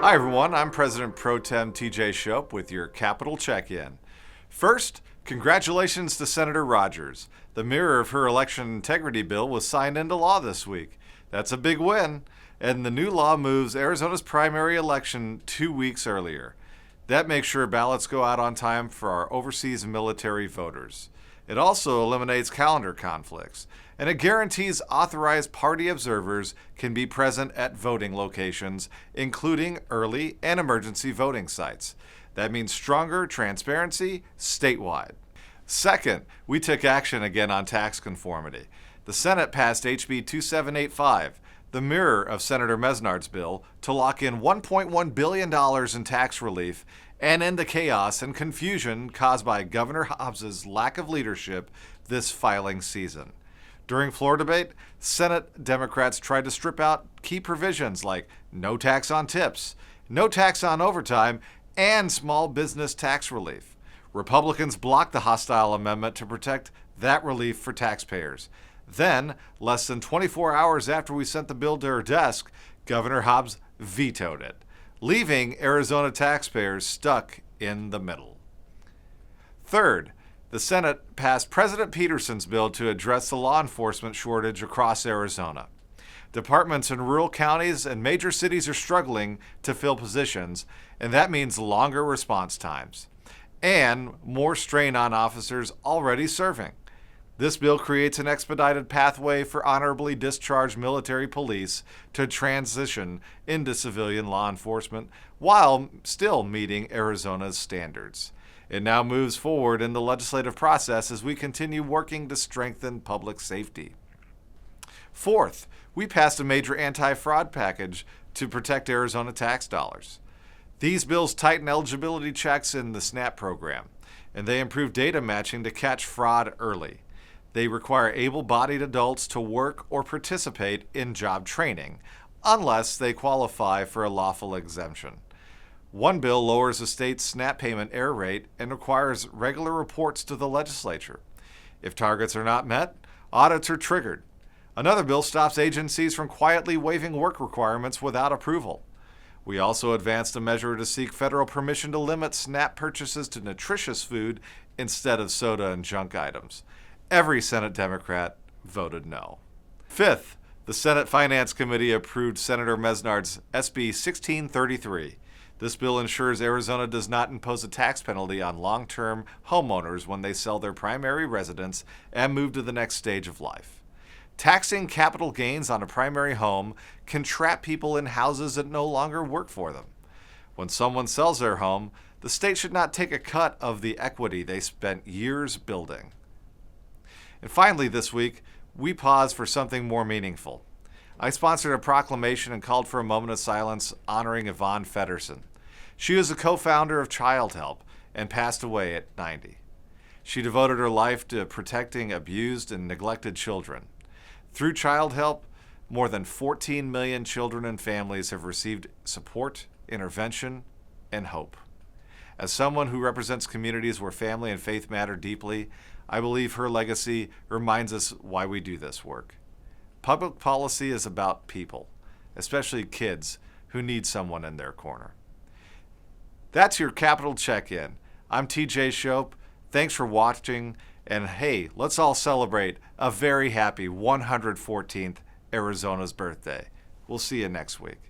Hi everyone, I'm President Pro Tem TJ Shope with your Capital Check-In. First, congratulations to Senator Rogers. The mirror of her election integrity bill was signed into law this week. That's a big win, and the new law moves Arizona's primary election 2 weeks earlier. That makes sure ballots go out on time for our overseas military voters. It also eliminates calendar conflicts, and it guarantees authorized party observers can be present at voting locations, including early and emergency voting sites. That means stronger transparency statewide. Second, we took action again on tax conformity. The Senate passed HB 2785, the mirror of Senator Mesnard's bill, to lock in $1.1 billion in tax relief and end the chaos and confusion caused by Governor Hobbs's lack of leadership this filing season. During floor debate, Senate Democrats tried to strip out key provisions like no tax on tips, no tax on overtime, and small business tax relief. Republicans blocked the hostile amendment to protect that relief for taxpayers. Then, less than 24 hours after we sent the bill to her desk, Governor Hobbs vetoed it, leaving Arizona taxpayers stuck in the middle. Third, the Senate passed President Peterson's bill to address the law enforcement shortage across Arizona. Departments in rural counties and major cities are struggling to fill positions, and that means longer response times and more strain on officers already serving. This bill creates an expedited pathway for honorably discharged military police to transition into civilian law enforcement while still meeting Arizona's standards. It now moves forward in the legislative process as we continue working to strengthen public safety. Fourth, we passed a major anti-fraud package to protect Arizona tax dollars. These bills tighten eligibility checks in the SNAP program, and they improve data matching to catch fraud early. They require able-bodied adults to work or participate in job training, unless they qualify for a lawful exemption. One bill lowers the state's SNAP payment error rate and requires regular reports to the legislature. If targets are not met, audits are triggered. Another bill stops agencies from quietly waiving work requirements without approval. We also advanced a measure to seek federal permission to limit SNAP purchases to nutritious food instead of soda and junk items. Every Senate Democrat voted no. Fifth, the Senate Finance Committee approved Senator Mesnard's SB 1633. This bill ensures Arizona does not impose a tax penalty on long-term homeowners when they sell their primary residence and move to the next stage of life. Taxing capital gains on a primary home can trap people in houses that no longer work for them. When someone sells their home, the state should not take a cut of the equity they spent years building. And finally this week, we paused for something more meaningful. I sponsored a proclamation and called for a moment of silence honoring Yvonne Feddersen. She was a co-founder of Child Help and passed away at 90. She devoted her life to protecting abused and neglected children. Through Child Help, more than 14 million children and families have received support, intervention, and hope. As someone who represents communities where family and faith matter deeply, I believe her legacy reminds us why we do this work. Public policy is about people, especially kids who need someone in their corner. That's your Capital Check-In. I'm TJ Shope. Thanks for watching. And hey, let's all celebrate a very happy 114th Arizona's birthday. We'll see you next week.